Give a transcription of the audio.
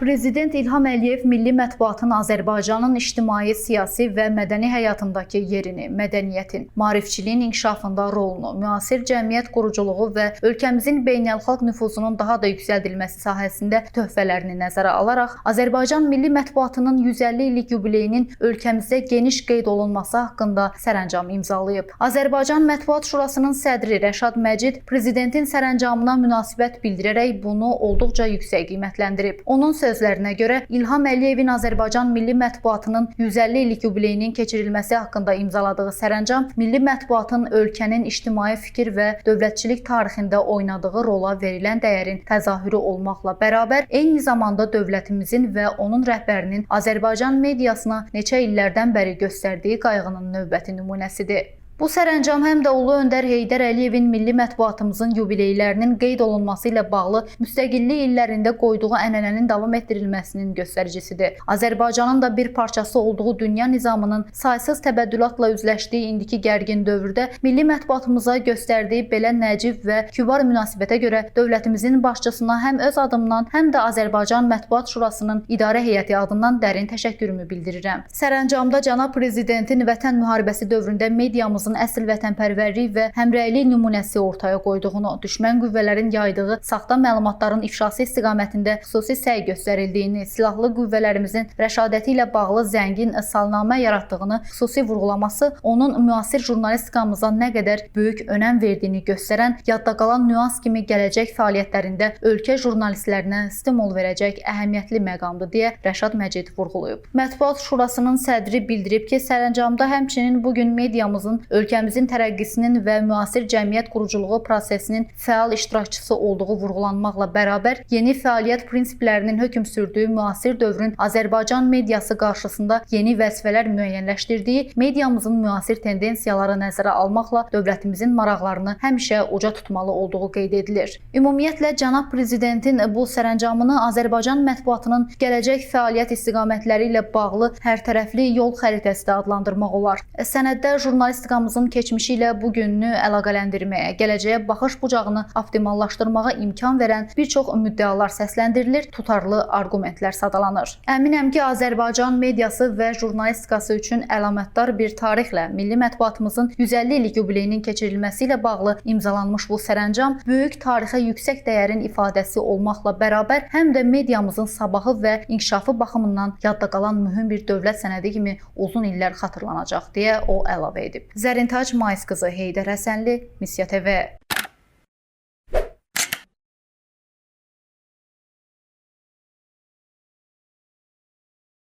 Prezident İlham Əliyev milli mətbuatın Azərbaycanın ictimai, siyasi və mədəni həyatındakı yerini, mədəniyyətin, maarifçiliyin inkişafında rolunu, müasir cəmiyyət quruculuğu və ölkəmizin beynəlxalq nüfuzunun daha da yüksəldilməsi sahəsində töhfələrini nəzərə alaraq Azərbaycan milli mətbuatının 150 illik yubileyinin ölkəmizdə geniş qeyd olunması haqqında sərəncam imzalayıb. Azərbaycan Mətbuat Şurasının sədri Rəşad Məcid prezidentin sərəncamına münasibət bildirərək bunu olduqca yüksək qiymətləndirib. Onun sözlərinə görə İlham Əliyevin Azərbaycan milli mətbuatının 150 illik yubileyinin keçirilməsi haqqında imzaladığı sərəncam milli mətbuatın ölkənin ictimai fikir və dövlətçilik tarixində oynadığı rola verilən dəyərin təzahürü olmaqla bərabər, eyni zamanda dövlətimizin və onun rəhbərinin Azərbaycan mediasına neçə illərdən bəri göstərdiyi qayğının növbəti nümunəsidir. Bu sərəncam həm də Ulu Öndər Heydər Əliyevin milli mətbuatımızın yubileylərinin qeyd olunması ilə bağlı müstəqillik illərində qoyduğu ənənənin davam etdirilməsinin göstəricisidir. Azərbaycanın da bir parçası olduğu dünya nizamının saysız təbəddülatla üzləşdiyi indiki gərgin dövrdə milli mətbuatımıza göstərdiyi belə nəcib və kübar münasibətə görə dövlətimizin başçısına həm öz adımdan, həm də Azərbaycan Mətbuat Şurasının idarə heyəti adından dərin təşəkkürümü bildirirəm. Sərəncamda cənab prezidentin Vətən müharibəsi dövründə mediamızın əsl vətənpərvərlik və həmrəylik nümunəsi ortaya qoyduğunu, düşmən qüvvələrin yaydığı saxta məlumatların ifşası istiqamətində xüsusi səy göstərildiyini, silahlı qüvvələrimizin rəşadəti ilə bağlı zəngin salnamə yaratdığını xüsusi vurğulaması onun müasir jurnalistikamıza nə qədər böyük önəm verdiyini göstərən, yadda qalan nüans kimi gələcək fəaliyyətlərində ölkə jurnalistlərinə stimul verəcək əhəmiyyətli məqamdır deyə Rəşad Məcid vurğulayıb. Mətbuat Şurasının sədri bildirib ki, sərəncamda həmçinin bugün mediamızın ölkəmizin tərəqqisinin və müasir cəmiyyət quruculuğu prosesinin fəal iştirakçısı olduğu vurğulanmaqla bərabər, yeni fəaliyyət prinsiplərinin hökm sürdüyü müasir dövrün Azərbaycan mediası qarşısında yeni vəzifələr müəyyənləşdirdiyi, mediamızın müasir tendensiyaları nəzərə almaqla dövlətimizin maraqlarını həmişə uca tutmalı olduğu qeyd edilir. Ümumiyyətlə, cənab prezidentin bu sərəncamını Azərbaycan mətbuatının gələcək fəaliyyət istiqamətləri ilə bağlı hərtərəfli yol xəritəsi də adlandırmaq olar. Sənəddə jurnalistikamızın keçmişi ilə bu gününü əlaqələndirməyə, gələcəyə baxış bucağını optimallaşdırmağa imkan verən bir çox müddəalar səsləndirilir, tutarlı arqumentlər sadalanır. Əminəm ki, Azərbaycan mediası və jurnalistikası üçün əlamətdar bir tarixlə milli mətbuatımızın 150 illik yubileyinin keçirilməsi ilə bağlı imzalanmış bu sərəncam böyük tarixə yüksək dəyərin ifadəsi olmaqla bərabər, həm də mediamızın sabahı və inkişafı baxımından yadda qalan mühüm bir dövlət sənədi kimi uzun illər xatırlanacaq deyə o əlavə edib. Zərintac Mayız qızı Heydər Həsənli, Misya TV.